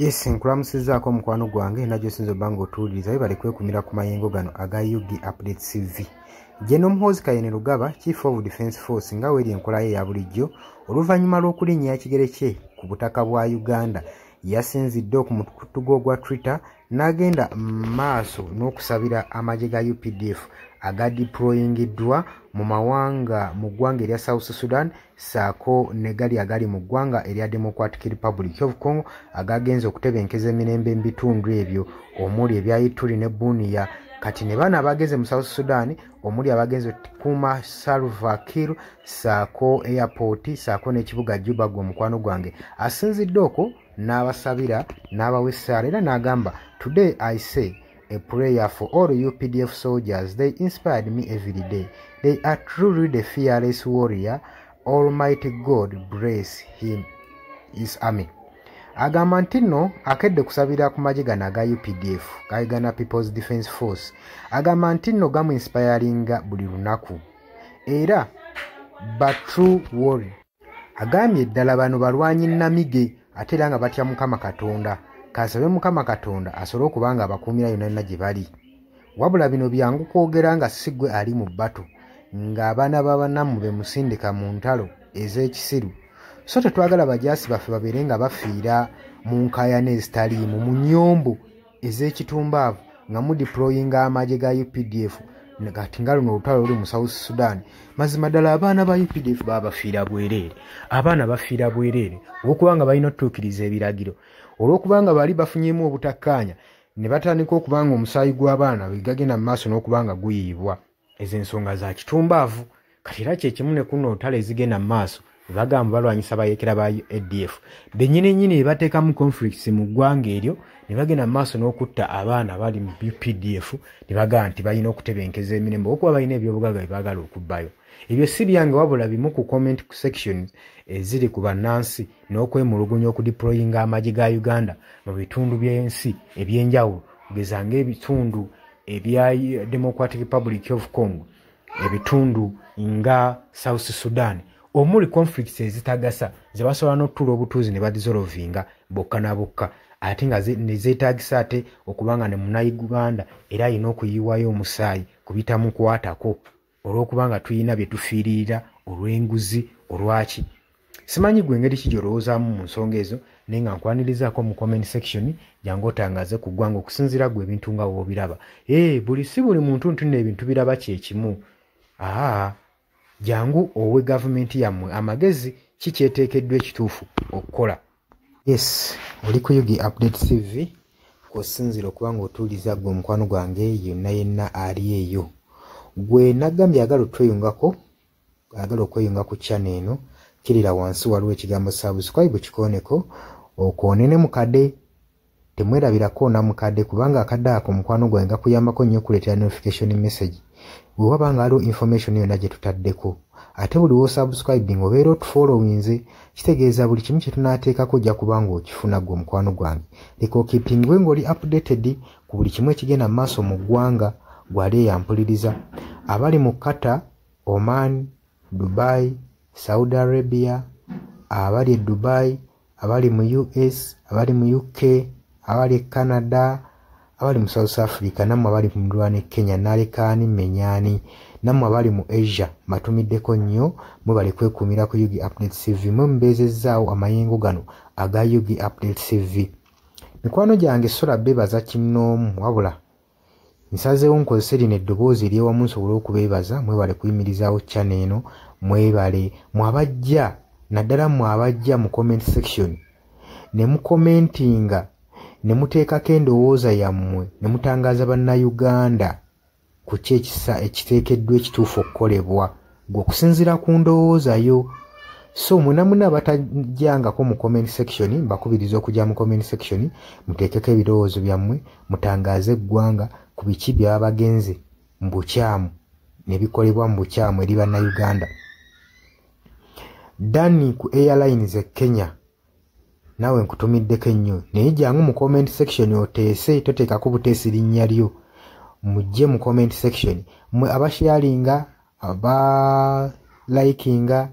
Yes, nkulamusizaako mukwano gwange najjo sinzo bango otuuliriza bali kwekumira ku mayengo gano aga UG Update CV. Jeno Muhoozi Kayini Lugaba, Chief of Defence Force nga weri enkola ye ya bulijjo oluvannyuma lw'okulinnya ekigere kye ku butaka bwa Uganda yasinzidde ku mukutugo gwa Twitter n'agenda maaso n'okusabira amagye ga UPDF aga deployingiddwa mu mawanga mu ggwanga erya South Sudan saako ne gali agali mu ggwanga erya Democratic Republic of Congo agagenza okutebenkeza emirembe mu bitundu ebyo omuli ebya Ituri ne Bunia. Kati ne bana abageze mu South Sudan omuli abagenze okukuuma Salva Kiir saako airport saako n'ekibuga Juba gwe mukwano gwange asinzidde okwo n'abasabira n'abawessaala era n'agamba, "Today I say a prayer for all UPDF soldiers. They inspired me every day. They are truly the fearless warrior. Almighty God bless him, his army." Agamba nti nno akedde kusabira ku magye gano aga UPDF, Uganda People's Defence Force. Agamba nti nno gamu inspiringa buli lunaku era ba true warrior. Agambye ddala bano balwanyi nnamige ate era nga batya Mukama Katonda. Kasabe Mukama Katonda asobole okubanga abakuumira yonna gye bali. Wabula bino byangu kwogera nga sigwe ali mu bbato ng'abaana b'abanamu be musindika mu ntalo ez'ekisiru. So tetwagala bajaasi baffe babeere nga bafiira mu nkaayana ezitaliimu mu nnyombo ez'ekitumbaavu nga mudiployinga amagye ga UPDF kati nga luno olutalo luli mu South Sudan. Mazima ddala abaana ba UPDF baba bafiira bwereere. Abaana bafiira bwereere olw'okubanga balina okutuukiriza ebiragiro. Olw'okubanga bali bafunyemu obutakkaanya ne batandika okubanga omusaayi gw'abaana gagenda mu maaso n'okubanga guyiyibwa. Ezo ensonga za kitumbaavu. Kati era kyekimu ne kuno olutalo ezigenda mu maaso bagamba balwanyisa bayeekera ba ADF. Bennyini bateekamu conflicts mu ggwanga eryo ne bagenda mu maaso n'okutta abaana bali mu UPDF ne bagamba nti balina okutebenkeza emirembe okuba balina ebyobugagga bye baagala okubbayo. Ebyo si byange wabula bimu ku comment sections eziri ku bannansi n'okwemulugunya okudeployinga amagye ga Uganda mu bitundu by'ensi ebyenjawulo kugeza ng'ebitundu ebya Democratic Republic of Congo, ebitundu nga South Sudan, omuli conflicts ezitagasa ze basobola n'otuula obutuuzi ne badizolovinga bokka na bokka ate nga ne zeetagisa ate okubanga ne munnayuganda era alina okuyiwayo omusaayi kubitamu kwatako olw'okubanga tuyina bye tufiirira olw'enguzi olwaki. Simanyi gwe ngeri ki gy'olowoozaamu mu nsonga ezo naye nga nkwanirizaako mu comment section jangu otangaze ku ggwanga okusinziira gwe ebintu nga woobiraba. Buli si buli muntu ntunna ebintu biraba kyekimu. Jangu owe gavumenti yammwe amagezi kikyeteekeddwa ekituufu okukola. Yes, oli ku UG Update CV kw'osinziira okubanga otuuliza gwe mukwano gwange yenna ali eyo. Gwe nagambye agala otweyungako, agala okweyunga ku channel eno, kirira wansi waliwo ekigambo subscribe kikoneko okoonene mukadde. Temwerabirako na mukadde kubanga akadde ako mukwano gwange gakuyambako nnyo okuleetera notification message bwe wabanga waliwo information yonna gye tutaddeko. Ate buli w'osubscribing obeera otufollowinze kitegeeza buli kimu kye tunaateekako ojja kubanga okifuna gwe mukwano gwange. Leka okipingwe ng'oli updated ku buli kimu ekigenda mu maaso mu ggwanga gwali eyampuliriza. Abali mu Qatar, Oman, Dubai, Saudi Arabia, abali e Dubai, abali mu US, abali mu UK, abali e Canada, abali mu South Africa, nammwe abali mu Ndwana Kenya, nalekaani menyani, nammwe abali mu Asia matumiddeko nnyo mwe bali kwekuumira ku UG Update CV mwe mubeezezzaawo amayengo gano aga UG Update CV. Mikwano gyange sola beebaza kinnoomu wabula nsazeewo nkozese lino eddoboozi ery'ewamu nsobole okubeebaza mwebale kuyimirizaawo channel eno, mwebale mwabajja naddala mwabajja mu comment section ne mukomentinga ne muteekako endowooza yammwe ne mutangaaza bannayuganda ku ki ekiteekeddwa ekituufu okukolebwa gwe okusinziira ku ndowooza yo. So muna abatajjangako mu comment section mbakubiriza okujja mu comment section muteekeko ebirowoozo byammwe mutangaaze eggwanga ku biki byaba bagenze mu bukyamu ne bikolebwa mu bukyamu eri bannayuganda. Dani ku Airlines e Kenya nawe nkutumiddeko ennyo naye jangu mu comment section oteese, toteekako buteesi linnya lyo. Mujje mu comment section mwe abasharinga, aba likinga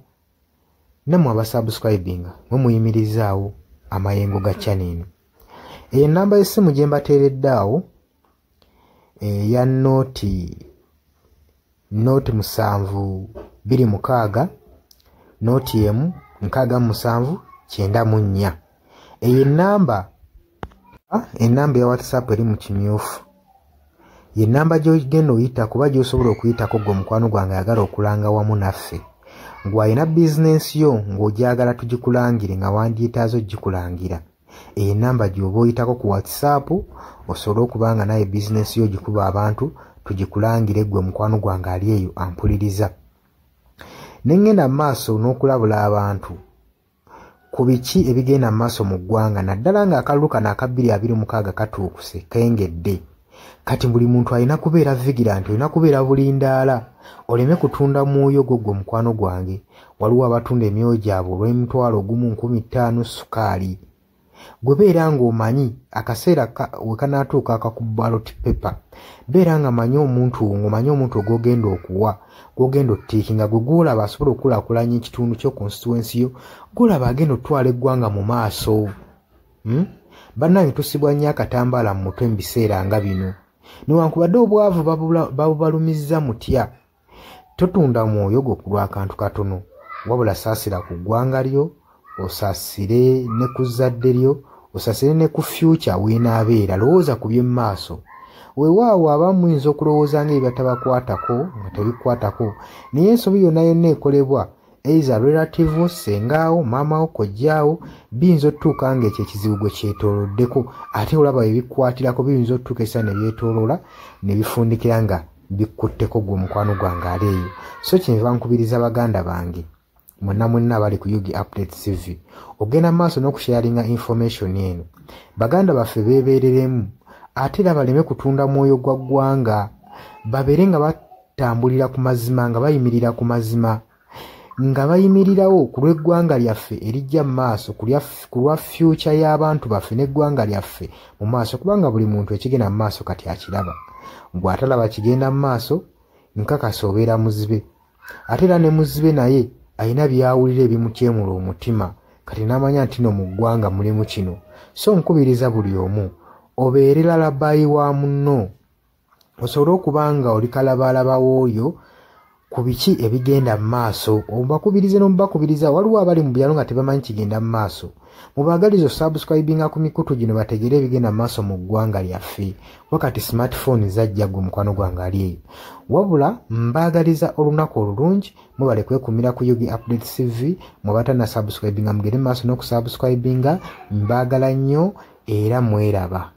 nammwe abasubscribinga mwe muyimirizaawo amayengo ga channel eno. Enamba y'essimu gye mbateeredde awo eya nooti 726 nooti emu 6794. Eyo enamba ya WhatsApp eri mu kimyufu. Ye namba gy'ogenda oyita kuba gy'osobola okuyitako gwe mukwano gwange ayagala okulanga wamu naffe. Ng'alina bizinensi yo ng'ogyagala tugikulangire nga wandyetaaze ogikulangira. Eyo namba gy'oba oyitako ku WhatsApp osobole okuba nga naye bizinensi yo gikuba abantu tugikulangire gwe mukwano gwange ali eyo ampuliriza. Ne ngenda mu maaso n'okulabula abantu ku biki ebigenda mu maaso mu ggwanga naddala ng'akalulu kano aka 2026 katuukuse kengedde. Kati buli muntu alina kubeera vigilant, olina kubeera bulindaala oleme kutunda mwoyo gwo mukwano gwange. Waliwo abatunda emyoyo gyabwe olw'N1,1500 sukaali. Gwe beera ng'omanyi akaseera we kanaatuuka akakuba ballot paper, beera nga manyi omuntu ogw'ogenda okuwa, gw'ogenda ottiikinga, gwe gw'olaba asobola okukulaakulanya ekitundu kyo constituency yo, gw'olaba agenda otwala eggwanga mu maaso. Bannange tusibwa nnyo akatambaala mu mutwe mu biseera nga bino. Newankubadde obwavu babubalumizza mutya, totunda mwoyo gwo ku lw'akantu katono, wabula saasira ku ggwanga lyo, osaasire ne ku zzadde lyo, osaasire ne ku future weenaabeera. Lowooza ku by'emu maaso. Weewaawo abamu muyinza okulowooza ng'ebibatabakwatako nga tebikwatako, naye ensobi yonna ekolebwa either relative, sengaawo, maamawo, kojjaawo, biyinza otuuka ng'ekyo ekizibu gwe kyetooloddeko, ate olaba ebikwatirako biyinza otuuka esa ne byetooloola ne bifundikira nga bikkutteko gwe mukwano gwange ali eyo. So kyenva nkubiriza baganda bange mwenna abali ku Yugi Updates TV ogenda maaso n'okusharinga information eno. Baganda baffe beebereremu ate era baleme kutunda mwoyo gwa ggwanga, babeere nga batambulira ku mazima, nga bayimirira ku mazima, nga bayimirirawo ku lw'eggwanga lyaffe erijja mu maaso, ku lwa future y'abantu baffe n'eggwanga lyaffe mu maaso, kubanga buli muntu ekigenda mu maaso kati akiraba. Bw'atalaba kigenda mu maaso nkakasa obeera muzibe. Ate era ne muzibe naye alina byawulira ebimutyemula omutima, kati n'amanya nti no mu ggwanga mulimu kino. So nkubiriza buli omu obeere lalabayi wa munno, osobole okuba nga oli kalabalaba w'oyo ku biki ebigenda mu maaso. Obakubirize n'omubakubiriza. Waliwo abali mu byalo nga tebamanyi kigenda mu maaso. Mubaagaliza subscribinga ku mikutu gino bategere ebigenda mu maaso mu ggwanga lyaffe. Wakati smartphone zajja gwe mukwano gwange ali eyo. Wabula mbaagaliza olunaku olulungi, mubale kwekumira ku Yugi Updates TV, mubatana subscribinga mugere maaso n'okusubscribinga. Mbaagala nnyo era mweraba.